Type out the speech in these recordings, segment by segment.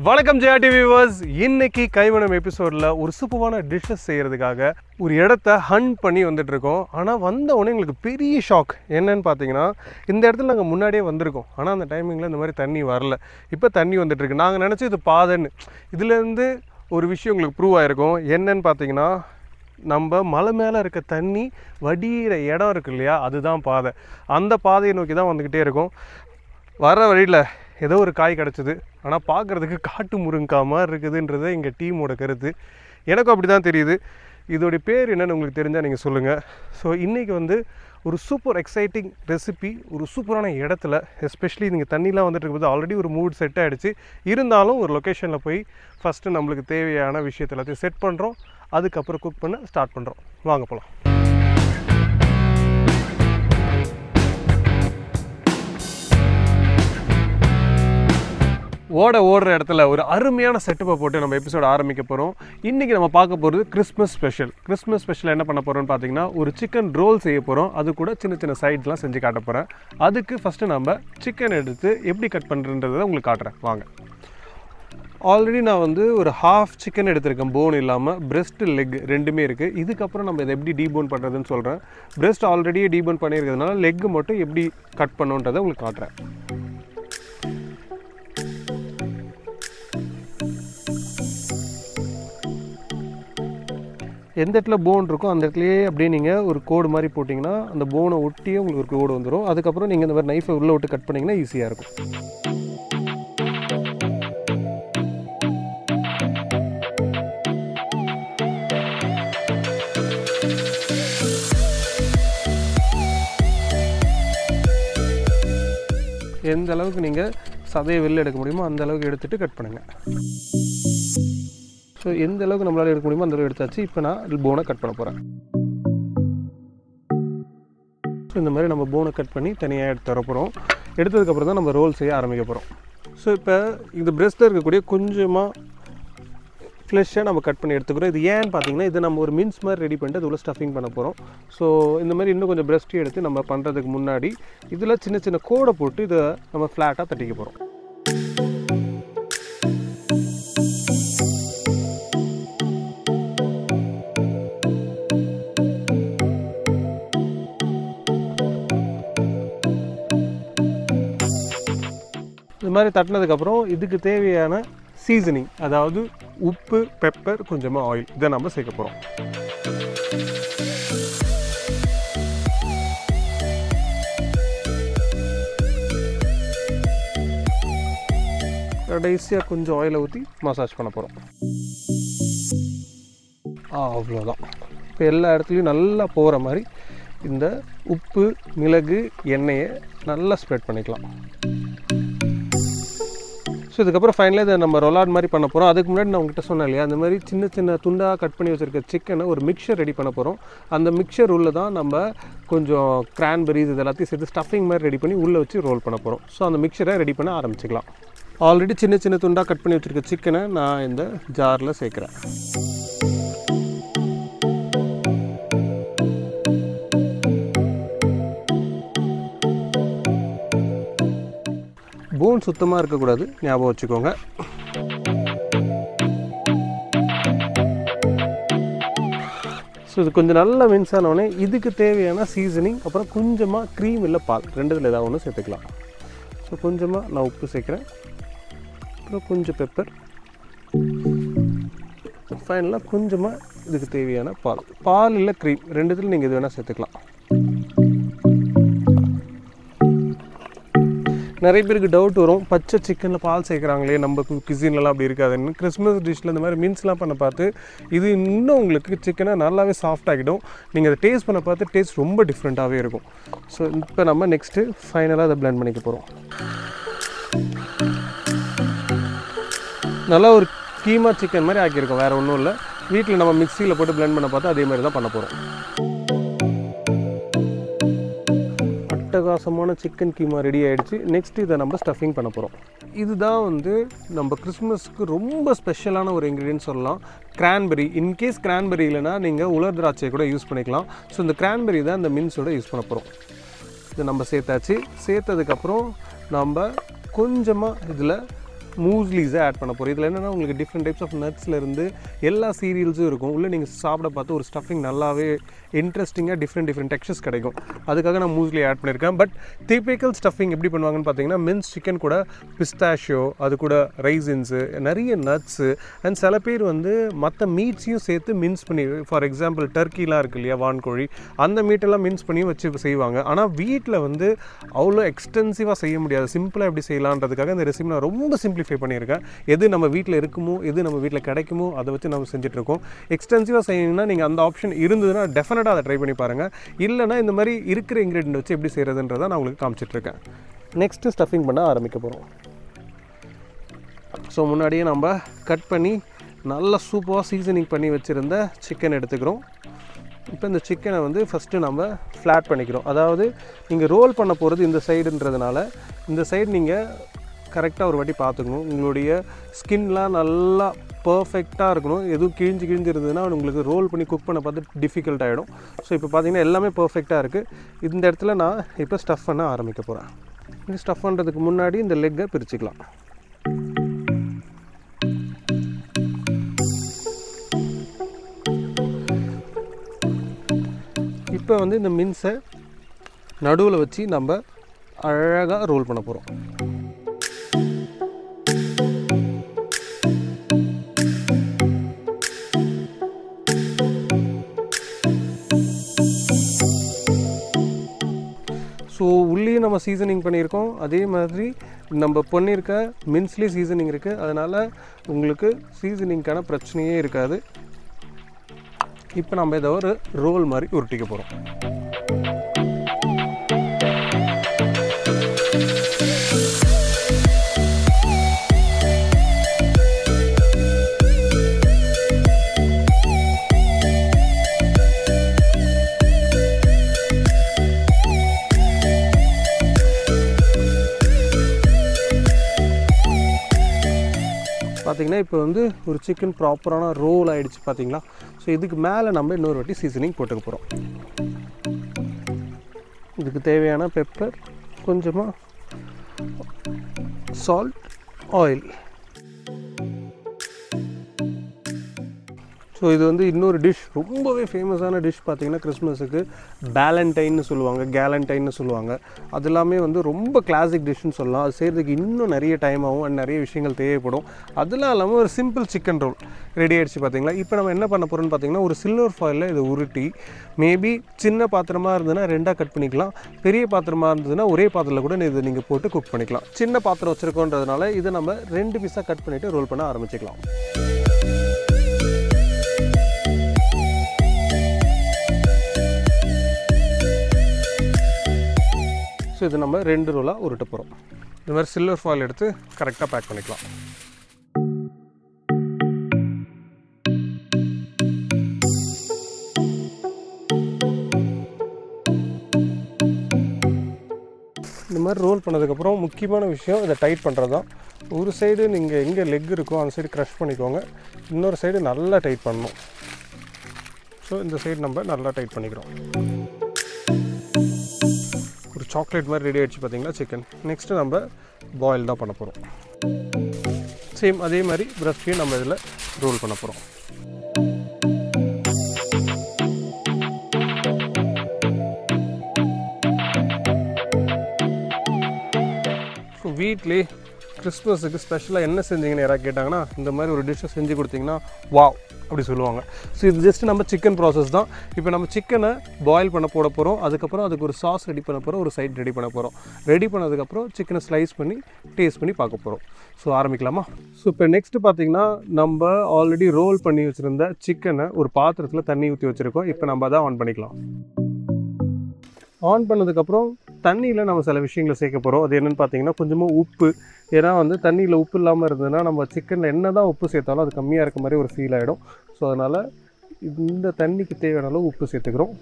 வணக்கம் Jaya TV viewers. இன்னைக்கு கைமணம் எபிசோடில் ஒரு சூப்பரான டிஷ்ஷஸ் செய்கிறதுக்காக ஒரு இடத்த ஹண்ட் பண்ணி வந்துட்டு இருக்கோம். ஆனால் வந்த உடனே எங்களுக்கு பெரிய ஷாக் என்னன்னு பார்த்தீங்கன்னா, இந்த இடத்துல நாங்கள் முன்னாடியே வந்திருக்கோம். ஆனால் அந்த டைமிங்கில் இந்த மாதிரி தண்ணி வரல. இப்போ தண்ணி வந்துட்டுருக்கு. நாங்கள் நினச்சி இது பாதைன்னு. இதுலேருந்து ஒரு விஷயம் உங்களுக்கு ப்ரூவ் ஆகிருக்கும். என்னன்னு பார்த்தீங்கன்னா, நம்ம மலை மேலே இருக்க தண்ணி வடிகிற இடம் இருக்கு இல்லையா, அதுதான் பாதை. அந்த பாதையை நோக்கி தான் வந்துக்கிட்டே இருக்கும். வர வழியில் ஏதோ ஒரு காய் கிடச்சிது. ஆனால் பார்க்குறதுக்கு காட்டு முருங்காய் மாதிரி இருக்குதுன்றது எங்கள் டீமோட கருத்து. எனக்கும் அப்படி தான் தெரியுது. இதோடைய பேர் என்னென்னு உங்களுக்கு தெரிஞ்சால் நீங்கள் சொல்லுங்கள். ஸோ இன்றைக்கி ஒரு சூப்பர் எக்ஸைட்டிங் ரெசிபி ஒரு சூப்பரான இடத்துல, எஸ்பெஷலி நீங்கள் தண்ணிலாம் வந்துட்டு இருக்கும்போது ஆல்ரெடி ஒரு மூட் செட் ஆகிடுச்சு. இருந்தாலும் ஒரு லொக்கேஷனில் போய் ஃபஸ்ட்டு நம்மளுக்கு தேவையான விஷயத்தை எல்லாத்தையும் செட் பண்ணுறோம். அதுக்கப்புறம் குக் பண்ண ஸ்டார்ட் பண்ணுறோம். வாங்க போகலாம். ஓடுற இடத்துல ஒரு அருமையான செட்டப்பை போட்டு நம்ம எபிசோட் ஆரம்பிக்க போகிறோம். இன்றைக்கி நம்ம பார்க்க போகிறது கிறிஸ்மஸ் ஸ்பெஷல் என்ன பண்ண போகிறோம்னு பார்த்தீங்கன்னா, ஒரு சிக்கன் ரோல் செய்ய போகிறோம். அது கூட சின்ன சின்ன சைட்லாம் செஞ்சு காட்ட போகிறேன். அதுக்கு ஃபஸ்ட்டு நம்ம சிக்கன் எடுத்து எப்படி கட் பண்ணுறன்றதை உங்களுக்கு காட்டுறேன். வாங்க. ஆல்ரெடி நான் ஒரு ஹாஃப் சிக்கன் எடுத்திருக்கேன், போன் இல்லாமல். பிரெஸ்ட், லெக் ரெண்டுமே இருக்குது. இதுக்கப்புறம் நம்ம இதை எப்படி டீபோன் பண்ணுறதுன்னு சொல்கிறேன். பிரெஸ்ட் ஆல்ரெடியே டீபோன் பண்ணியிருக்கிறதுனால லெக் மட்டும் எப்படி கட் பண்ணுன்றதை உங்களுக்கு காட்டுறேன். எந்த இடத்துல போன் இருக்கோ அந்த இடத்துலையே அப்படியே நீங்கள் ஒரு கோடு மாதிரி போட்டிங்கன்னா அந்த போனை ஒட்டியே உங்களுக்கு ஒரு கோடு வந்துடும். அதுக்கப்புறம் நீங்கள் இந்த மாதிரி நைஃபை உள்ளே விட்டு கட் பண்ணிங்கன்னா ஈஸியாக இருக்கும். எந்த அளவுக்கு நீங்கள் சதையை வெளில எடுக்க முடியுமோ அந்த அளவுக்கு எடுத்துகிட்டு கட் பண்ணுங்கள். ஸோ எந்த அளவுக்கு நம்மளால் எடுக்க முடியுமோ அந்த அளவுக்கு எடுத்தாச்சு. இப்போ நான் போனை கட் பண்ண போகிறேன். ஸோ இந்த மாதிரி நம்ம போனை கட் பண்ணி தனியாக எடுத்து தர போகிறோம். எடுத்ததுக்கப்புறம் தான் நம்ம ரோல் செய்ய ஆரம்பிக்க போகிறோம். ஸோ இப்போ இந்த பிரெஸ்ட்டில் இருக்கக்கூடிய கொஞ்சமாக ஃப்ளெஷ்ஷாக நம்ம கட் பண்ணி எடுத்துக்கிறோம். இது ஏன்னு பார்த்தீங்கன்னா, இது நம்ம ஒரு மின்ஸ் மாதிரி ரெடி பண்ணிட்டு அது உள்ள ஸ்டஃபிங் பண்ண போகிறோம். ஸோ இந்த மாதிரி இன்னும் கொஞ்சம் பிரெஸ்ட்டி எடுத்து நம்ம பண்ணுறதுக்கு முன்னாடி இதில் சின்ன சின்ன கோடை போட்டு இதை நம்ம ஃப்ளாட்டாக தட்டிக்க போகிறோம். இது மாதிரி தட்டினதுக்கப்புறம் இதுக்கு தேவையான சீசனிங், அதாவது உப்பு, பெப்பர், கொஞ்சமாக ஆயில், இதை நம்ம சேர்க்க போகிறோம். கடைசியாக கொஞ்சம் ஆயிலை ஊற்றி மசாஜ் பண்ண போகிறோம். அவ்வளோதான். இப்போ எல்லா இடத்துலையும் நல்லா போகிற மாதிரி இந்த உப்பு, மிளகு, எண்ணெயை நல்லா ஸ்ப்ரெட் பண்ணிக்கலாம். ஸோ இதுக்கப்புறம் ஃபைனலாக இதை நம்ம ரொலாட் மாதிரி பண்ண போகிறோம். அதுக்கு முன்னாடி நான் உங்கள்கிட்ட சொன்னேன் இல்லையா, அந்த மாதிரி சின்ன சின்ன துண்டாக கட் பண்ணி வச்சுருக்க சிக்கனை ஒரு மிக்சர் ரெடி பண்ண போகிறோம். அந்த மிக்சர் உள்ளே தான் நம்ம கொஞ்சம் கிரான்பெரிஸ் இது எல்லாத்தையும் சேர்த்து ஸ்டஃபிங் மாதிரி ரெடி பண்ணி உள்ளே வச்சு ரோல் பண்ண போகிறோம். ஸோ அந்த மிக்சரை ரெடி பண்ண ஆரம்பிச்சிக்கலாம். ஆல்ரெடி சின்ன சின்ன துண்டாக கட் பண்ணி வச்சுருக்க சிக்கனை நான் இந்த ஜாரில் சேர்க்குறேன். போன் சுத்தமாக இருக்கக்கூடாது, ஞாபகம் வச்சுக்கோங்க. ஸோ இது கொஞ்சம் நல்லா மின்ஸ் ஆனோடனே இதுக்கு தேவையான சீசனிங், அப்புறம் கொஞ்சமாக க்ரீம் இல்லை பால், ரெண்டுத்தில் ஏதாவது ஒன்று சேர்த்துக்கலாம். ஸோ கொஞ்சமாக நான் உப்பு சேர்க்குறேன், அப்புறம் கொஞ்சம் பெப்பர், ஃபைனலாக கொஞ்சமாக இதுக்கு தேவையான பால் இல்லை க்ரீம், ரெண்டுத்தில் நீங்கள் இது வேணால் சேர்த்துக்கலாம். நிறைய பேருக்கு டவுட் வரும், பச்சை சிக்கனில் பால் சேர்க்குறாங்களே, நம்ம கிசின்லலாம் அப்படி இருக்காதுன்னு. கிறிஸ்மஸ் டிஷ்ஷில் இந்த மாதிரி மீன்ஸ்லாம் பண்ண பார்த்து இது இன்னும் உங்களுக்கு சிக்கனை நல்லாவே சாஃப்ட் ஆகிடும். நீங்கள் அதை டேஸ்ட் பண்ண பார்த்து டேஸ்ட் ரொம்ப டிஃப்ரெண்ட்டாகவே இருக்கும். ஸோ இப்போ நம்ம நெக்ஸ்ட்டு ஃபைனலாக அதை பிளெண்ட் பண்ணிக்க போகிறோம். நல்லா ஒரு கீமா சிக்கன் மாதிரி ஆக்கியிருக்கோம், வேறு ஒன்றும் இல்லை. வீட்டில் நம்ம மிக்சியில் போட்டு பிளெண்ட் பண்ண பார்த்தா அதே மாதிரி தான் பண்ண போகிறோம். அட்டகாசமான சிக்கன் கீமா ரெடி ஆகிடுச்சு. நெக்ஸ்ட் இதை நம்ம ஸ்டஃபிங் பண்ண போகிறோம். இதுதான் நம்ம கிறிஸ்மஸ்க்கு ரொம்ப ஸ்பெஷலான ஒரு இன்க்ரீடியன்ட் சொல்லலாம், கிரான்பெரி. இன்கேஸ் கிரான்பெரி இல்லைனா நீங்கள் உலர் திராட்சை கூட யூஸ் பண்ணிக்கலாம். ஸோ இந்த கிரான்பெரி தான் இந்த மின்ஸோட யூஸ் பண்ண போகிறோம். இதை நம்ம சேர்த்தாச்சு. சேர்த்ததுக்கப்புறம் நம்ம கொஞ்சமாக இதில் மூஸ்லிஸை ஆட் பண்ண போகிறோம். இதில் என்னென்னா உங்களுக்கு டிஃப்ரெண்ட் டைப்ஸ் ஆஃப் நட்ஸ்லேருந்து எல்லா சீரியல்ஸும் இருக்கும். உள்ளே நீங்கள் சாப்பிட பார்த்து ஒரு ஸ்டஃபிங் நல்லாவே இன்ட்ரெஸ்டிங்காக டிஃப்ரெண்ட் டெக்ஸ்சர்ஸ் கிடைக்கும். அதுக்காக நான் மூஸ்லி ஆட் பண்ணியிருக்கேன். பட் டிபிக்கல் ஸ்டஃபிங் எப்படி பண்ணுவாங்கன்னு பார்த்தீங்கன்னா மின்ஸ் சிக்கன் கூட பிஸ்தாஷியோ, அது கூட ரைசின்ஸு, நிறைய நட்ஸு அண்ட் சில பேர் வந்து மற்ற மீட்ஸையும் சேர்த்து மின்ஸ் பண்ணி, ஃபார் எக்ஸாம்பிள் டர்க்கிலாம் இருக்குது இல்லையா, வான்கோழி, அந்த மீட்டெல்லாம் மின்ஸ் பண்ணி வச்சு செய்வாங்க. ஆனால் வீட்டில் வந்து அவ்வளோ எக்ஸ்டென்சிவாக செய்ய முடியாது. சிம்பிளாக எப்படி செய்யலான்றதுக்காக இந்த ரெசிபி நான் ரொம்ப சிம்பிளிஃபை பண்ணியிருக்கேன். எது நம்ம வீட்டில் இருக்குமோ, எது நம்ம வீட்டில் கிடைக்குமோ அதை வச்சு நம்ம செஞ்சுட்ருக்கோம். எக்ஸ்டென்சிவாக செய்யணும்னா நீங்கள் அந்த ஆப்ஷன் இருந்ததுன்னா டெஃபினட்டாக அதை ட்ரை பண்ணி பாருங்கள். இல்லைனா இந்த மாதிரி இருக்கிற இன்க்ரீடியன்ட் வச்சு எப்படி செய்கிறதுன்றதை நான் உங்களுக்கு காமிச்சிட்ருக்கேன். நெக்ஸ்ட்டு ஸ்டஃபிங் பண்ண ஆரம்பிக்க போகிறோம். ஸோ முன்னாடியே நம்ம கட் பண்ணி நல்லா சூப்பராக சீசனிங் பண்ணி வச்சுருந்த சிக்கன் எடுத்துக்கிறோம். இப்போ இந்த சிக்கனை வந்து ஃபஸ்ட்டு நம்ம ஃப்ளாட் பண்ணிக்கிறோம். அதாவது நீங்கள் ரோல் பண்ண போகிறது இந்த சைடுன்றதுனால இந்த சைடு நீங்கள் கரெக்டாக ஒரு வாட்டி பார்த்துக்கணும். உங்களுடைய ஸ்கின்லாம் நல்லா பர்ஃபெக்டாக இருக்கணும். எதுவும் கிழிஞ்சு இருந்ததுன்னா உங்களுக்கு ரோல் பண்ணி குக் பண்ண பார்த்து டிஃபிகல்ட் ஆகிடும். ஸோ இப்போ பார்த்தீங்கன்னா எல்லாமே பர்ஃபெக்டாக இருக்குது. இந்த இடத்துல நான் இப்போ ஸ்டஃப் பண்ண ஆரம்பிக்க போகிறேன். இது ஸ்டஃப் பண்ணுறதுக்கு முன்னாடி இந்த லெக்கை பிரிச்சுக்கலாம். இப்போ வந்து இந்த மின்ஸை நடுவில் வச்சு நம்ம அழகாக ரோல் பண்ண போகிறோம். ஸோ உள்ளேயும் நம்ம சீசனிங் பண்ணியிருக்கோம். அதே மாதிரி நம்ம பண்ணியிருக்க மின்ஸ்லேயும் சீசனிங் இருக்குது. அதனால் உங்களுக்கு சீசனிங்க்கான பிரச்சனையே இருக்காது. இப்போ நம்ம இதை ஒரு ரோல் மாதிரி உருட்டிக்க போகிறோம். பார்த்திங்கன்னா இப்போ வந்து ஒரு சிக்கன் ப்ராப்பரான ரோல் ஆகிடுச்சு பார்த்திங்களா. ஸோ இதுக்கு மேலே நம்ம இன்னொரு வாட்டி சீசனிங் போட்டுக்க போகிறோம். இதுக்கு தேவையான பெப்பர், கொஞ்சமாக சால்ட், ஆயில். ஸோ இது வந்து இன்னொரு டிஷ், ரொம்பவே ஃபேமஸான டிஷ் பார்த்திங்கன்னா கிறிஸ்மஸுக்கு பேலண்டைன்னு சொல்லுவாங்க, கேலண்டைன்னு சொல்லுவாங்க. அது எல்லாமே வந்து ரொம்ப கிளாசிக் டிஷ்ஷுன்னு சொல்லலாம். அது செய்கிறதுக்கு இன்னும் நிறைய டைம் ஆகும் அண்ட் நிறைய விஷயங்கள் தேவைப்படும். அதெல்லாம் இல்லாமல் ஒரு சிம்பிள் சிக்கன் ரோல் ரெடி ஆகிடுச்சு பார்த்திங்களா. இப்போ நம்ம என்ன பண்ண போகிறோம்னு பார்த்திங்கன்னா ஒரு சில்வர் ஃபாயிலில் இதை உருட்டி, மேபி சின்ன பாத்திரமாக இருந்ததுன்னா 2ஆக கட் பண்ணிக்கலாம். பெரிய பாத்திரமாக இருந்ததுன்னா ஒரே பாத்திரத்தில் கூட இதை நீங்கள் போட்டு குக் பண்ணிக்கலாம். சின்ன பாத்திரம் வச்சுருக்கோன்றதுனால இதை நம்ம 2 பீஸாக கட் பண்ணிவிட்டு ரோல் பண்ண ஆரம்பிச்சிக்கலாம். ஸோ இது நம்ம 2 ரோலாக உருட்ட போகிறோம். இந்த மாதிரி சில்வர் ஃபாயில் எடுத்து கரெக்டாக பேக் பண்ணிக்கலாம். இந்த மாதிரி ரோல் பண்ணதுக்கப்புறம் முக்கியமான விஷயம் இதை டைட் பண்ணுறது தான். ஒரு சைடு நீங்கள் எங்கே லெக் இருக்கோ அந்த சைடு க்ரஷ் பண்ணிக்கோங்க. இன்னொரு சைடு நல்லா டைட் பண்ணணும். ஸோ இந்த சைடு நம்ம நல்லா டைட் பண்ணிக்கிறோம். ஒரு சாக்லேட் மாதிரி ரெடி ஆகிடுச்சு பார்த்தீங்களா சிக்கன். நெக்ஸ்ட்டு நம்ம பாயில் தான் பண்ண போகிறோம். சேம் அதே மாதிரி பிரஸ்ட்டையும் நம்ம இதில் ரோல் பண்ண போகிறோம். ஸோ வீட்லே கிறிஸ்மஸுக்கு ஸ்பெஷலாக என்ன செஞ்சீங்கன்னு யாராவது கேட்டாங்கன்னா இந்த மாதிரி ஒரு டிஷ்ஷை செஞ்சு கொடுத்தீங்கன்னா வாவ் அப்படி சொல்லுவாங்க. ஸோ இது ஜஸ்ட் நம்ம சிக்கன் ப்ராசஸ் தான். இப்போ நம்ம சிக்கனை பாயில் பண்ண போட போகிறோம். அதுக்கப்புறம் அதுக்கு ஒரு சாஸ் ரெடி பண்ண போகிறோம், ஒரு சைட் ரெடி பண்ண போகிறோம். ரெடி பண்ணதுக்கப்புறம் சிக்கனை ஸ்லைஸ் பண்ணி டேஸ்ட் பண்ணி பார்க்க போகிறோம். ஸோ ஆரம்பிக்கலாமா? ஸோ இப்போ நெக்ஸ்ட்டு பார்த்திங்கன்னா நம்ம ஆல்ரெடி ரோல் பண்ணி வச்சுருந்த சிக்கனை ஒரு பாத்திரத்தில் தண்ணி ஊற்றி வச்சுருக்கோம். இப்போ நம்ம அதை ஆன் பண்ணிக்கலாம். ஆன் பண்ணதுக்கப்புறம் தண்ணியில் நம்ம சில விஷயங்களை சேர்க்க போகிறோம். அது என்னென்னு பார்த்தீங்கன்னா கொஞ்சமாக உப்பு. ஏன்னா வந்து தண்ணியில் உப்பு இல்லாமல் இருந்ததுன்னா நம்ம சிக்கனில் என்ன தான் உப்பு சேர்த்தாலும் அது கம்மியாக இருக்க மாதிரி ஒரு ஃபீல் ஆகிடும். ஸோ அதனால் இந்த தண்ணிக்கு தேவையான அளவு உப்பு சேர்த்துக்கிறோம்.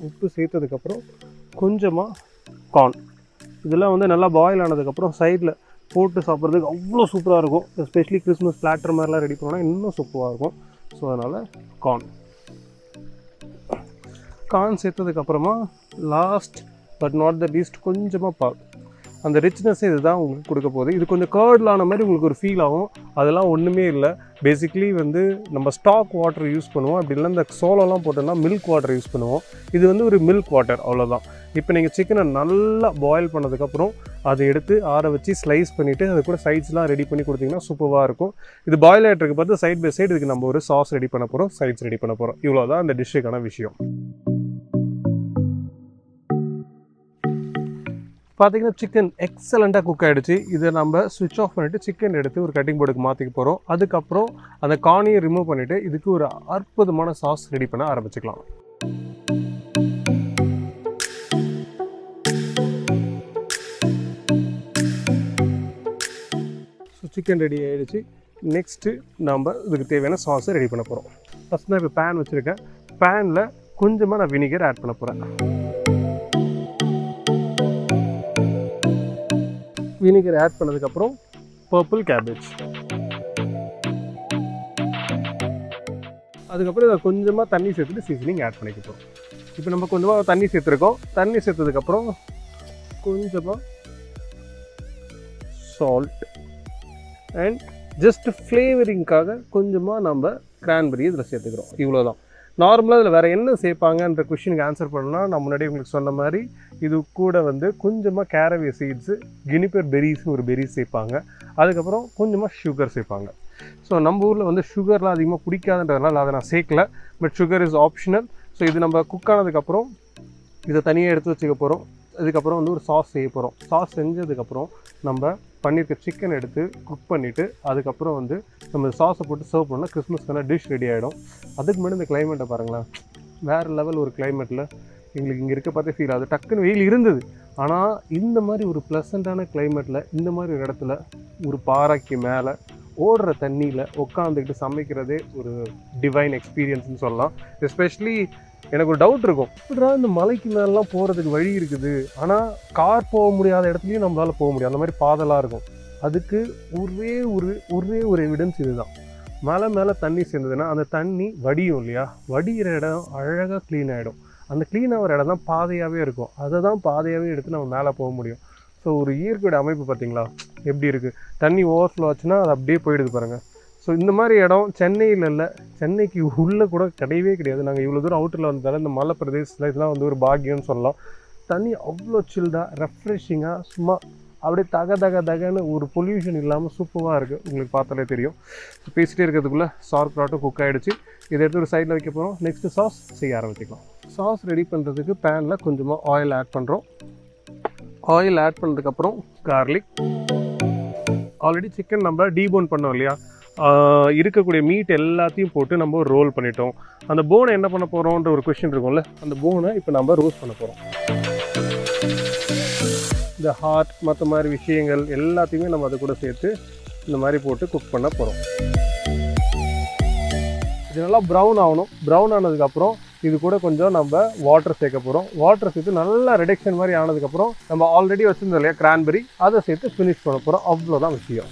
உப்பு சேர்த்ததுக்கப்புறம் கொஞ்சமாக கார்ன். இதெல்லாம் வந்து நல்லா பாயில் ஆனதுக்கப்புறம் சைடில் போட்டு சாப்பிட்றதுக்கு அவ்வளோ சூப்பராக இருக்கும். எஸ்பெஷலி கிறிஸ்மஸ் பிளாட்டர் மாதிரிலாம் ரெடி பண்ணோன்னா இன்னும் சூப்பராக இருக்கும். ஸோ அதனால் கார்ன் சேர்த்ததுக்கப்புறமா last but not the least கொஞ்சமாக பால். அந்த ரிச்னஸ் இதுதான் உங்களுக்கு கொடுக்க போகுது. இது கொஞ்சம் கர்ட்லான மாதிரி உங்களுக்கு ஒரு ஃபீல் ஆகும். அதெல்லாம் ஒன்றுமே இல்லை. பேசிக்லி வந்து நம்ம ஸ்டாக் வாட்டர் யூஸ் பண்ணுவோம். அப்படி இல்லை இந்த சோளம்லாம் போட்டோம்னா மில்க் வாட்டர் யூஸ் பண்ணுவோம். இது வந்து ஒரு மில்க் வாட்டர் அவ்வளோதான். இப்போ நீங்கள் சிக்கனை நல்லா பாயில் பண்ணதுக்கப்புறம் அதை எடுத்து ஆற வச்சு ஸ்லைஸ் பண்ணிவிட்டு அது கூட சைட்ஸ்லாம் ரெடி பண்ணி கொடுத்தீங்கன்னா சூப்பராக இருக்கும். இது பாயில் ஆகிட்டுருக்கு பார்த்து சைட் பை சைடு இதுக்கு நம்ம ஒரு சாஸ் ரெடி பண்ண போகிறோம், சைட்ஸ் ரெடி பண்ண போகிறோம். இவ்வளோ தான் அந்த டிஷ்ஷுக்கான விஷயம். பார்த்தீங்கன்னா சிக்கன் எக்ஸலண்ட்டாக குக் ஆகிடுச்சு. இதை நம்ம ஸ்விட்ச் ஆஃப் பண்ணிவிட்டு சிக்கன் எடுத்து ஒரு கட்டிங் போர்டுக்கு மாற்றிக்க போகிறோம். அதுக்கப்புறம் அந்த கார்னியை ரிமூவ் பண்ணிவிட்டு இதுக்கு ஒரு அற்புதமான சாஸ் ரெடி பண்ண ஆரம்பிச்சுக்கலாம். சிக்கன் ரெடி ஆகிடுச்சு. நெக்ஸ்ட்டு நம்ம இதுக்கு தேவையான சாஸை ரெடி பண்ண போகிறோம். ஃபஸ்ட் நான் இப்போ பேன் வச்சுருக்கேன். பேனில் கொஞ்சமாக நான் வினிகர் ஆட் பண்ண போகிறேன். வினிகர் ஆட் பண்ணதுக்கப்புறம் பர்பிள் கேபேஜ், அதுக்கப்புறம் இதை கொஞ்சமாக தண்ணி சேர்த்துட்டு சீசனிங் ஆட் பண்ணிக்க போகிறோம். இப்போ நம்ம கொஞ்சமாக தண்ணி சேர்த்துருக்கோம். தண்ணி சேர்த்ததுக்கப்புறம் கொஞ்சமாக சால்ட் அண்ட் ஜஸ்ட் ஃப்ளேவரிங்காக கொஞ்சமாக நம்ம கிரான்பெரி இதில் சேர்த்துக்கிறோம். இவ்வளோ தான். நார்மலாக இதில் வேறு என்ன சேர்ப்பாங்கன்ற கொஷினுக்கு ஆன்சர் பண்ணலாம். நான் முன்னாடி உங்களுக்கு சொன்ன மாதிரி இது கூட வந்து கொஞ்சமாக கேரவே சீட்ஸு, கினிப்பர் பெரிஸ்னு ஒரு பெரிஸ் சேர்ப்பாங்க. அதுக்கப்புறம் கொஞ்சமாக சுகர் சேர்ப்பாங்க. ஸோ நம்ம ஊரில் வந்து சுகர்லாம் அதிகமாக பிடிக்காதுன்றதுனால அதை நான் சேர்க்கல. But sugar is optional. So இது நம்ம குக் ஆனதுக்கப்புறம் இதை தனியாக எடுத்து வச்சுக்க போகிறோம். இதுக்கப்புறம் வந்து ஒரு சாஸ் செய்ய போகிறோம். சாஸ் செஞ்சதுக்கப்புறம் நம்ம பண்ணியிருக்க சிக்கன் எடுத்து குக் பண்ணிவிட்டு அதுக்கப்புறம் வந்து நம்ம சாஸை போட்டு சர்வ் பண்ணால் கிறிஸ்மஸ்க்கான டிஷ் ரெடி ஆகிடும். அதுக்கு முன்னாடி இந்த கிளைமேட்டை பாருங்களேன், வேறு லெவல் ஒரு கிளைமேட்டில் எங்களுக்கு இங்கே இருக்க பார்த்தே ஃபீல் ஆகுது. டக்குன்னு வெயில் இருந்தது, ஆனால் இந்த மாதிரி ஒரு ப்ளசண்ட்டான கிளைமேட்டில் இந்த மாதிரி ஒரு இடத்துல ஒரு பாறைக்கு மேலே ஓடுற தண்ணியில் உட்காந்துக்கிட்டு சமைக்கிறதே ஒரு டிவைன் எக்ஸ்பீரியன்ஸ்னு சொல்லலாம். எஸ்பெஷலி எனக்கு ஒரு டவுட் இருக்கும், இப்படிடா இந்த மலைக்கு மேலாம் போகிறதுக்கு வழி இருக்குது, ஆனால் கார் போக முடியாத இடத்துலையும் நம்மளால் போக முடியும், அந்த மாதிரி பாதைலாம் இருக்கும். அதுக்கு ஒரே ஒரு எவிடன்ஸ் இதுதான். மலை மேலே தண்ணி சேர்ந்ததுன்னா அந்த தண்ணி வடியும் இல்லையா, வடிகிற இடம் அழகாக க்ளீன் ஆகிடும். அந்த க்ளீன் ஆகிற இடம் தான் பாதையாகவே இருக்கும். அதை தான் பாதையாகவே எடுத்து நம்ம மேலே போக முடியும். ஸோ ஒரு இயற்கையோட அமைப்பு பார்த்திங்களா எப்படி இருக்குது. தண்ணி ஓவர்ஃப்ளோ ஆச்சுன்னா அது அப்படியே போயிடுது பாருங்கள். ஸோ இந்த மாதிரி இடம் சென்னையில் இல்லை, சென்னைக்கு உள்ளே கூட கிடையவே கிடையாது. நாங்கள் இவ்வளோ தூரம் அவுட்டரில் வந்தாலும் இந்த மலை பிரதேசத்தில் இதெல்லாம் வந்து ஒரு பாக்கியம்னு சொல்லலாம். தண்ணி அவ்வளோ சில்டாக ரெஃப்ரெஷிங்காக சும்மா அப்படியே தகன்னு ஒரு பொல்யூஷன் இல்லாமல் சூப்பராக இருக்குது. உங்களுக்கு பார்த்தாலே தெரியும். ஸோ பேசிகிட்டே இருக்கிறதுக்குள்ளே சார்க்ராட்டும் குக் ஆகிடுச்சு. இதை எடுத்து ஒரு சைடில் வைக்க போகிறோம். நெக்ஸ்ட்டு சாஸ் செய்ய ஆரம்பிச்சிக்கலாம். சாஸ் ரெடி பண்ணுறதுக்கு பேனில் கொஞ்சமாக ஆயில் ஆட் பண்ணுறோம். ஆயில் ஆட் பண்ணதுக்கப்புறம் கார்லிக், ஆல்ரெடி சிக்கன் நம்ம டீபோன் பண்ணோம் இல்லையா, இருக்கக்கூடிய மீட் எல்லாத்தையும் போட்டு நம்ம ரோல் பண்ணிட்டோம். அந்த போனை என்ன பண்ண போகிறோன்ற ஒரு கொஸ்டின் இருக்கும்ல, அந்த போனை இப்போ நம்ம ரோஸ்ட் பண்ண போகிறோம். இந்த ஹார்ட் மற்ற மாதிரி விஷயங்கள் எல்லாத்தையுமே நம்ம அதை கூட சேர்த்து இந்த மாதிரி போட்டு குக் பண்ண போகிறோம். இது நல்லா ப்ரௌன் ஆகணும். ப்ரௌன் ஆனதுக்கப்புறம் இது கூட கொஞ்சம் நம்ம வாட்டர் சேர்க்க போகிறோம். வாட்டர் சேர்த்து நல்லா ரிடக்ஷன் மாதிரி ஆனதுக்கப்புறம் நம்ம ஆல்ரெடி வச்சுருந்தோம் இல்லையா கிரான்பெரி, அதை சேர்த்து ஃபினிஷ் பண்ண போகிறோம். அவ்வளோதான் விஷயம்.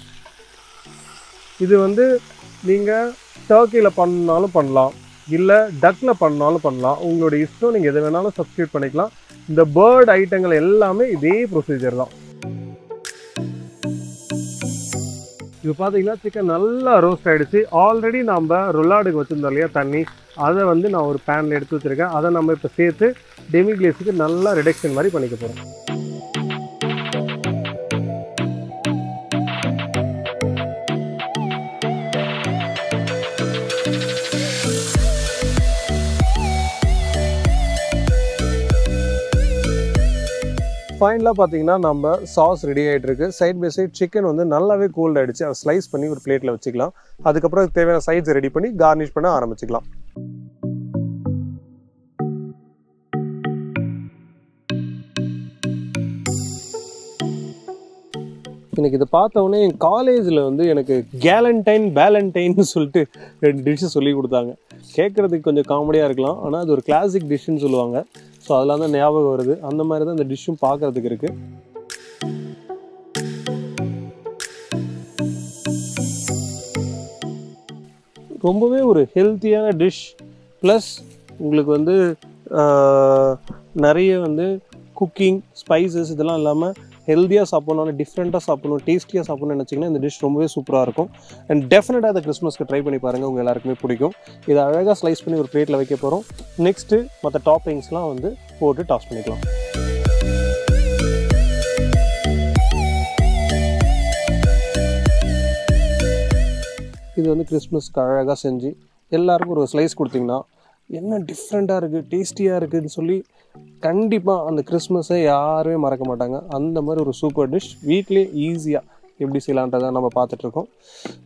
இது வந்து நீங்கள் டர்க்கியில் பண்ணாலும் பண்ணலாம், இல்லை டக்கில் பண்ணாலும் பண்ணலாம். உங்களோட இஷ்டம், நீங்கள் எதை வேணாலும் சப்ஸ்டியூட் பண்ணிக்கலாம். இந்த பேர்ட் ஐட்டங்கள் எல்லாமே இதே ப்ரொசீஜர் தான். இப்போ பார்த்தீங்கன்னா சிக்கன் நல்லா ரோஸ்ட் ஆகிடுச்சு. ஆல்ரெடி நம்ம ரொலாடுக்கு வச்சுருந்தோம் இல்லையா தண்ணி, அதை வந்து நான் ஒரு பேனில் எடுத்து வச்சுருக்கேன். அதை நம்ம இப்போ சேர்த்து டெமி கிளேஸுக்கு நல்லா ரிடக்ஷன் மாதிரி பண்ணிக்க போகிறோம். ஃபைனலாக பார்த்தீங்கன்னா நம்ம சாஸ் ரெடி ஆகிட்டு இருக்கு. சைட் பை சைட் சிக்கன் வந்து நல்லாவே கோல்ட் ஆகிடுச்சு. அதை ஸ்லைஸ் பண்ணி ஒரு பிளேட்டில் வச்சுக்கலாம். அதுக்கப்புறம் தேவையான சைட்ஸ் ரெடி பண்ணி கார்னிஷ் பண்ண ஆரம்பிச்சுக்கலாம். எனக்கு இதை பார்த்தவொடனே என் காலேஜில் வந்து எனக்கு பேலண்டைன்னு சொல்லிட்டு 2 டிஷ்ஷு சொல்லி கொடுத்தாங்க. கேட்குறதுக்கு கொஞ்சம் காமெடியாக இருக்கலாம், ஆனால் அது ஒரு கிளாசிக் டிஷ்ஷுன்னு சொல்லுவாங்க. ஸோ அதெல்லாம் தான் ஞாபகம் வருது. அந்த மாதிரி தான் இந்த டிஷ்ஷும் பார்க்குறதுக்கு இருக்குது. ரொம்பவே ஒரு ஹெல்த்தியான டிஷ். ப்ளஸ் உங்களுக்கு வந்து நிறைய வந்து குக்கிங் ஸ்பைசஸ் இதெல்லாம் இல்லாமல் ஹெல்த்தியாக சாப்பிடணும், டிஃப்ரெண்ட்டாக சாப்பிடணும், டேஸ்டியாக சாப்பிடணும்னு நினச்சிங்கன்னா இந்த டிஷ் ரொம்பவே சூப்பராக இருக்கும். அண்ட் டெஃபினட்டாக அதை கிறிஸ்மஸ்க்கு ட்ரை பண்ணி பாருங்கள், உங்கள் எல்லாருக்குமே பிடிக்கும். இதை அழகாக ஸ்லைஸ் பண்ணி ஒரு பிளேட்டில் வைக்க போகிறோம். நெக்ஸ்ட்டு மற்ற டாப்பிங்ஸ்லாம் வந்து போட்டு டாஸ் பண்ணிக்கலாம். இது வந்து கிறிஸ்மஸ்க்கு அழகாக செஞ்சு எல்லாருக்கும் ஒரு ஸ்லைஸ் கொடுத்திங்கன்னா என்ன டிஃப்ரெண்ட்டாக இருக்குது, டேஸ்டியாக இருக்குதுன்னு சொல்லி கண்டிப்பாக அந்த கிறிஸ்மஸை யாருமே மறக்க மாட்டாங்க. அந்த மாதிரி ஒரு சூப்பர் டிஷ் வீட்டிலே ஈஸியாக எப்படி செய்யலான்றதை நம்ம பார்த்துட்ருக்கோம்.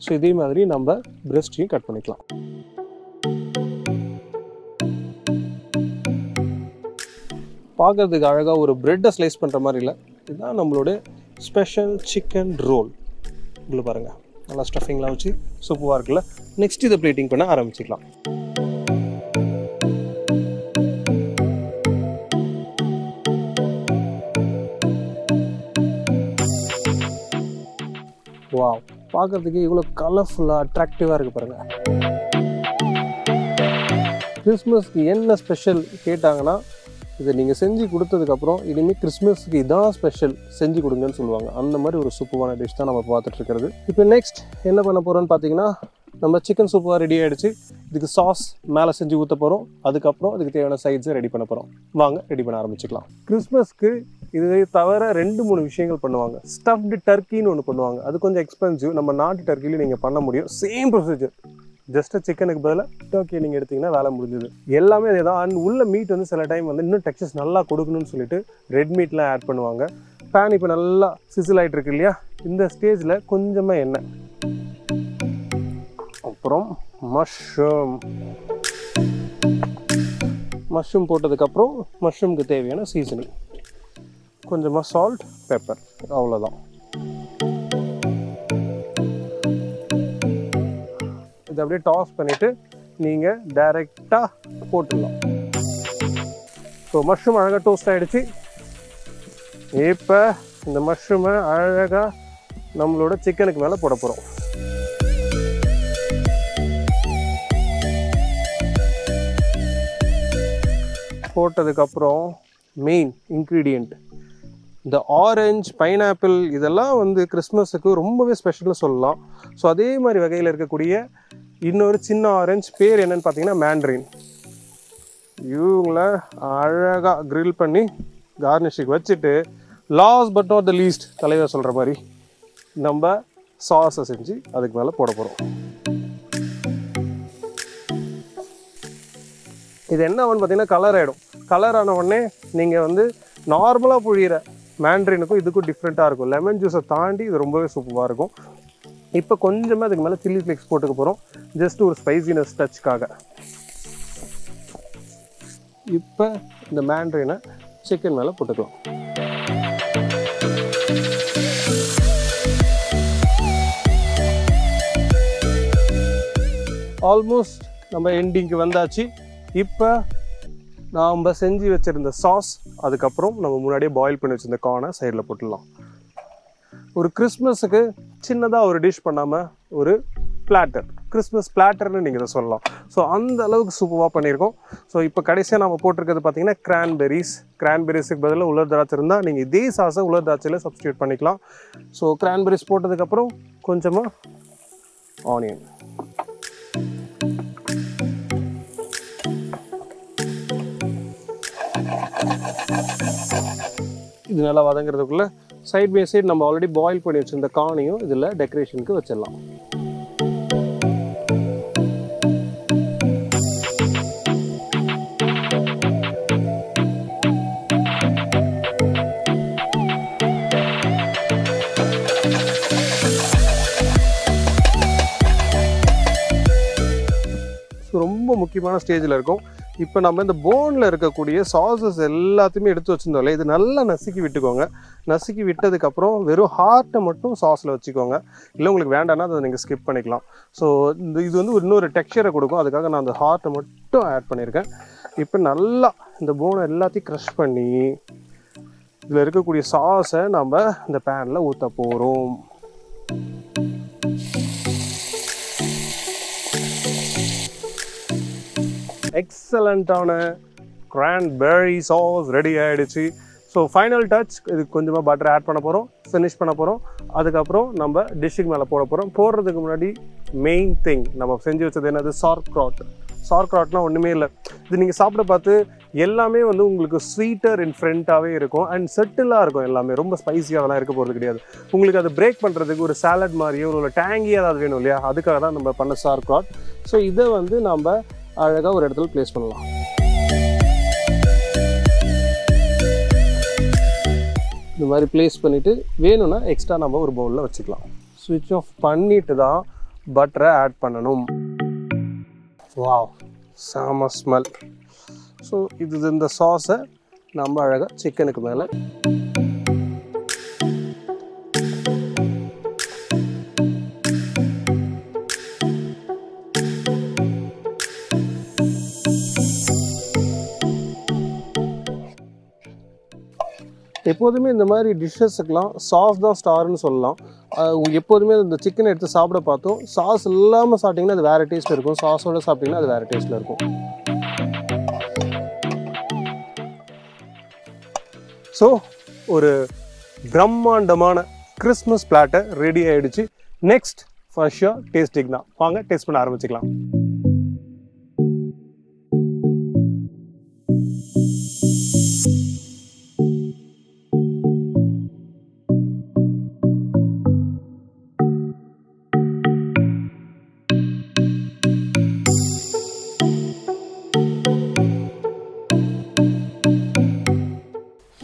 ஸோ இதே மாதிரி நம்ம பிரெஸ்ட்டையும் கட் பண்ணிக்கலாம். பார்க்குறதுக்கு அழகாக ஒரு ப்ரெட்டை ஸ்லைஸ் பண்ணுற மாதிரி இல்லை, இதுதான் நம்மளோட ஸ்பெஷல் சிக்கன் ரோல். இதில் பாருங்கள் நல்லா ஸ்டஃபிங்லாம் வச்சு சூப்பராக இருக்குல்ல. நெக்ஸ்ட் இதை பிளேட்டிங் பண்ண ஆரம்பிச்சிக்கலாம். வாவ், பார்க்குறதுக்கு இவ்வளோ கலர்ஃபுல்லாக அட்ராக்டிவாக இருக்குது பாருங்கள். கிறிஸ்மஸ்க்கு என்ன ஸ்பெஷல் கேட்டாங்கன்னா இதை நீங்கள் செஞ்சு கொடுத்ததுக்கப்புறம் இனிமேல் கிறிஸ்மஸ்க்கு இதான் ஸ்பெஷல் செஞ்சு கொடுங்கன்னு சொல்லுவாங்க. அந்த மாதிரி ஒரு சூப்பரான டிஷ் தான் நம்ம பார்த்துட்ருக்கிறது. இப்போ நெக்ஸ்ட் என்ன பண்ண போகிறோன்னு பார்த்தீங்கன்னா, நம்ம சிக்கன் சூப்பராக ரெடி ஆகிடுச்சு. இதுக்கு சாஸ் மேலே செஞ்சு ஊற்ற போகிறோம். அதுக்கப்புறம் அதுக்கு தேவையான சைட்ஸை ரெடி பண்ண போகிறோம். வாங்க ரெடி பண்ண ஆரம்பிச்சுக்கலாம். கிறிஸ்மஸ்க்கு இதை தவிர 2-3 விஷயங்கள் பண்ணுவாங்க. ஸ்டஃப்டு டர்க்கின்னு ஒன்று பண்ணுவாங்க. அது கொஞ்சம் எக்ஸ்பென்சிவ். நம்ம நாட்டு டர்க்கிலையும் நீங்கள் பண்ண முடியும். Same procedure. ஜஸ்ட்டு சிக்கனுக்கு பதிலாக டர்க்கி நீங்கள் எடுத்திங்கன்னா வேலை முடிஞ்சது. எல்லாமே அதே தான். அண்ட் உள்ள மீட் வந்து சில டைம் வந்து இன்னும் டெக்ஸ்சர்ஸ் நல்லா கொடுக்கணும்னு சொல்லிட்டு ரெட் மீட்லாம் ஆட் பண்ணுவாங்க. பேன் இப்போ நல்லா சிசில் ஆகிட்டு இருக்கு இல்லையா, இந்த ஸ்டேஜில் கொஞ்சமாக எண்ணெய், அப்புறம் மஷ்ரூம் போட்டதுக்கப்புறம் மஷ்ரூமுக்கு தேவையான சீசனிங், கொஞ்சமாக சால்ட், பெப்பர், அவ்வளோதான். இதை அப்படியே டாஸ் பண்ணிவிட்டு நீங்கள் டைரெக்டாக போட்டுடலாம். ஸோ மஷ்ரூம் அழகாக டோஸ்ட் ஆகிடுச்சு. இப்போ இந்த மஷ்ரூமை அழகாக நம்மளோட சிக்கனுக்கு மேலே போட போகிறோம். போட்டதுக்கப்புறம் மெயின் இன்க்ரீடியண்ட் இந்த ஆரஞ்சு, பைனாப்பிள், இதெல்லாம் வந்து கிறிஸ்மஸுக்கு ரொம்பவே ஸ்பெஷலாக சொல்லலாம். ஸோ அதே மாதிரி வகையில் இருக்கக்கூடிய இன்னொரு சின்ன ஆரஞ்சு பேர் என்னன்னு பார்த்தீங்கன்னா மேண்ட்ரின். இவங்கள அழகாக க்ரில் பண்ணி கார்னிஷுக்கு வச்சுட்டு last but not the least தலைவர் சொல்கிற மாதிரி நம்ம சாஸை செஞ்சு அதுக்கு மேலே போட போகிறோம். இது என்ன ஆகுன்னு பார்த்தீங்கன்னா கலர் ஆகிடும். கலர் ஆன உடனே நீங்கள் வந்து நார்மலாக புழியிற மேண்ட்ரினுக்கும் இதுக்கும் டிஃப்ரெண்ட்டாக இருக்கும். லெமன் ஜூஸை தாண்டி இது ரொம்பவே சூப்பராக இருக்கும். இப்போ கொஞ்சமாக அதுக்கு மேலே சில்லி ஃப்ளேக்ஸ் போட்டுக்க போகிறோம், ஜஸ்ட் ஒரு ஸ்பைசினஸ் டச்சுக்காக. இப்போ இந்த மேண்ட்ரினை சிக்கன் மேலே போட்டுக்கலாம். ஆல்மோஸ்ட் நம்ம எண்டிங்க்கு வந்தாச்சு. இப்போ நாம் செஞ்சு வச்சுருந்த சாஸ், அதுக்கப்புறம் நம்ம முன்னாடியே பாயில் பண்ணி வச்சுருந்த கார்னை சைடில் போட்டுடலாம். ஒரு கிறிஸ்மஸுக்கு சின்னதாக ஒரு டிஷ் பண்ணாமல் ஒரு பிளாட்டர், கிறிஸ்மஸ் பிளாட்டர்னு நீங்கள் இதை சொல்லலாம். ஸோ அந்த அளவுக்கு சூப்பராக பண்ணியிருக்கோம். ஸோ இப்போ கடைசியாக நம்ம போட்டிருக்கிறது பார்த்தீங்கன்னா கிரான்பெரிஸுக்கு பதிலாக உலர் திராட்சை இருந்தால் நீங்கள் இதே சாஸை உலர் திராட்சையில் சப்ஸ்டியூட் பண்ணிக்கலாம். ஸோ கிரான்பெரிஸ் போட்டதுக்கப்புறம் கொஞ்சமாக ஆனியன், இது நல்லா வதங்கிறதுக்குள்ளே சைட் பை சைடு நம்ம ஆல்ரெடி பாயில் பண்ணி வச்சுருந்த கார்னையும் இதில் டெக்கரேஷனுக்கு வச்சிடலாம். ஸோ ரொம்ப முக்கியமான ஸ்டேஜில் இருக்கும். இப்போ நம்ம இந்த போனில் இருக்கக்கூடிய சாஸஸ் எல்லாத்தையுமே எடுத்து வச்சுருந்தோம்ல, இது நல்லா நசுக்கி விட்டுக்கோங்க. நசுக்கி விட்டதுக்கப்புறம் வெறும் ஹார்ட்டை மட்டும் சாஸில் வச்சுக்கோங்க. இல்லை உங்களுக்கு வேண்டாம்னா அதை நீங்கள் ஸ்கிப் பண்ணிக்கலாம். ஸோ இது வந்து இன்னொரு டெக்ஸ்சரை கொடுக்கும், அதுக்காக நான் அந்த ஹார்ட்டை மட்டும் ஆட் பண்ணியிருக்கேன். இப்போ நல்லா இந்த போனை எல்லாத்தையும் க்ரஷ் பண்ணி இதில் இருக்கக்கூடிய சாஸை நம்ம இந்த பேனில் ஊற்ற போகிறோம். எக்ஸலண்ட்டான கிரான்பெர்ரி சாஸ் ரெடி ஆகிடுச்சு. ஸோ ஃபைனல் டச் இதுக்கு கொஞ்சமாக பட்டர் ஆட் பண்ண போகிறோம், ஃபினிஷ் பண்ண போகிறோம். அதுக்கப்புறம் நம்ம டிஷ்ஷுக்கு மேலே போட போகிறோம். போடுறதுக்கு முன்னாடி மெயின் திங் நம்ம செஞ்சு வச்சது என்னது, சார்க்ராட். சார்க்ராட்லாம் ஒன்றுமே இல்லை. இது நீங்கள் சாப்பிட பார்த்து எல்லாமே வந்து உங்களுக்கு ஸ்வீட்டர் இன் ஃப்ரண்ட்டாகவே இருக்கும் அண்ட் செட்டிலாக இருக்கும். எல்லாமே ரொம்ப ஸ்பைஸியாக அதெல்லாம் இருக்க போகிறது கிடையாது. உங்களுக்கு அதை பிரேக் பண்ணுறதுக்கு ஒரு சாலட் மாதிரியோ ஒரு டேங்கியாக ஏதாவது வேணும் இல்லையா, அதுக்காக தான் நம்ம பண்ண சார்க்ராட். ஸோ இதை வந்து நம்ம அழகாக ஒரு இடத்துல ப்ளேஸ் பண்ணலாம். இந்த மாதிரி ப்ளேஸ் பண்ணிவிட்டு வேணும்னா எக்ஸ்ட்ரா நம்ம ஒரு பவுலில் வச்சுக்கலாம். ஸ்விட்ச் ஆஃப் பண்ணிவிட்டு தான் பட்டரை ஆட் பண்ணணும். வாவ், செம ஸ்மெல். ஸோ இந்த சாஸை நம்ம அழகாக சிக்கனுக்கு மேலே எப்போதுமே இந்த மாதிரி டிஷ்ஷஸுக்கெலாம் சாஸ் தான் ஸ்டார்னு சொல்லலாம். எப்போதுமே இந்த சிக்கனை எடுத்து சாப்பிட பார்த்தோம், சாஸ் இல்லாமல் சாப்பிட்டிங்கன்னா அது வேறு டேஸ்ட்டில் இருக்கும், சாஸோடு சாப்பிட்டிங்கன்னா அது வேறு டேஸ்ட்டில் இருக்கும். ஸோ ஒரு பிரம்மாண்டமான கிறிஸ்மஸ் பிளாட்டர் ரெடி ஆகிடுச்சு. நெக்ஸ்ட் ஃபார் ஷியோர் டேஸ்டிங் தான். வாங்க டேஸ்ட் பண்ண ஆரம்பிச்சுக்கலாம்.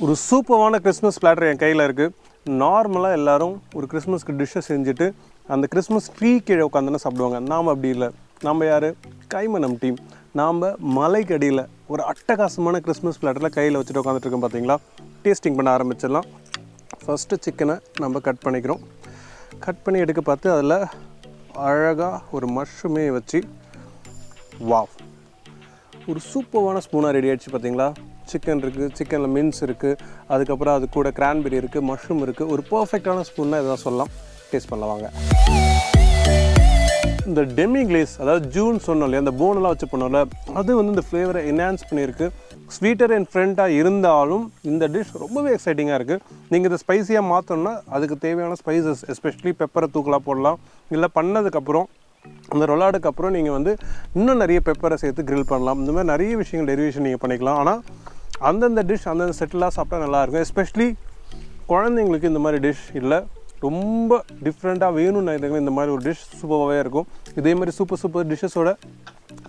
ஒரு சூப்பரான கிறிஸ்மஸ் பிளாட்டர் என் கையில் இருக்குது. நார்மலாக எல்லோரும் ஒரு கிறிஸ்மஸ்க்கு டிஷ்ஷை செஞ்சுட்டு அந்த கிறிஸ்மஸ் ட்ரீ கீழே உட்காந்துன்னு சாப்பிடுவாங்க. நாம் அப்படி இல்லை. நம்ம யார், கைமணம் டீம். நாம் மலைக்கடியில் ஒரு அட்டகாசமான கிறிஸ்மஸ் பிளாட்டரில் கையில் வச்சுட்டு உட்காந்துட்ருக்கோம். பார்த்தீங்களா, டேஸ்டிங் பண்ண ஆரம்பிச்சிடலாம். ஃபஸ்ட்டு சிக்கனை நம்ம கட் பண்ணிக்கிறோம். கட் பண்ணி எடுக்க பார்த்து அதில் அழகாக ஒரு மஷ்ரூமே வச்சு, வாவ், ஒரு சூப்பரான ஸ்பூனாக ரெடி ஆகிடுச்சு. பார்த்தீங்களா, சிக்கன் இருக்குது, சிக்கனில் மின்ஸ் இருக்குது, அதுக்கப்புறம் அது கூட கிரான்பெரி இருக்குது, மஷ்ரூம் இருக்குது. ஒரு பர்ஃபெக்டான ஸ்பூன்னா இதான் சொல்லலாம். டேஸ்ட் பண்ணலாம் வாங்க. இந்த டெமி கிளேஸ், அதாவது ஜூன் சொன்னோம் இல்லையா, அந்த போனெல்லாம் வச்சு பண்ணோம்ல, அது வந்து இந்த ஃப்ளேவரை என்ஹான்ஸ் பண்ணியிருக்கு. ஸ்வீட்டர் அண்ட் ஃப்ரெண்ட்டாக இருந்தாலும் இந்த டிஷ் ரொம்பவே எக்ஸைட்டிங்காக இருக்குது. நீங்கள் இதை ஸ்பைஸியாக மாற்றணும்னா அதுக்கு தேவையான ஸ்பைசஸ், எஸ்பெஷலி பெப்பரை தூக்கலாக போடலாம். இல்லை பண்ணதுக்கப்புறம் அந்த ரொலாடுக்கு அப்புறம் நீங்கள் வந்து இன்னும் நிறைய பெப்பரை சேர்த்து கிரில் பண்ணலாம். இந்த மாதிரி நிறைய விஷயங்கள் டெரிவேஷன் நீங்கள் பண்ணிக்கலாம். ஆனால் அந்தந்த டிஷ் அந்தந்த செட்டிலாக சாப்பிட்டா நல்லாயிருக்கும். எஸ்பெஷலி குழந்தைங்களுக்கு இந்த மாதிரி டிஷ் இல்லை, ரொம்ப டிஃப்ரெண்ட்டாக வேணும்னு நினைக்கிறீங்க, இந்த மாதிரி ஒரு டிஷ் சூப்பராகவே இருக்கும். இதே மாதிரி சூப்பர் டிஷ்ஷஸோட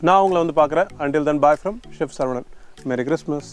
நான் உங்களை வந்து பார்க்குறேன். Until then, bye from Chef Saravanan. Merry Christmas.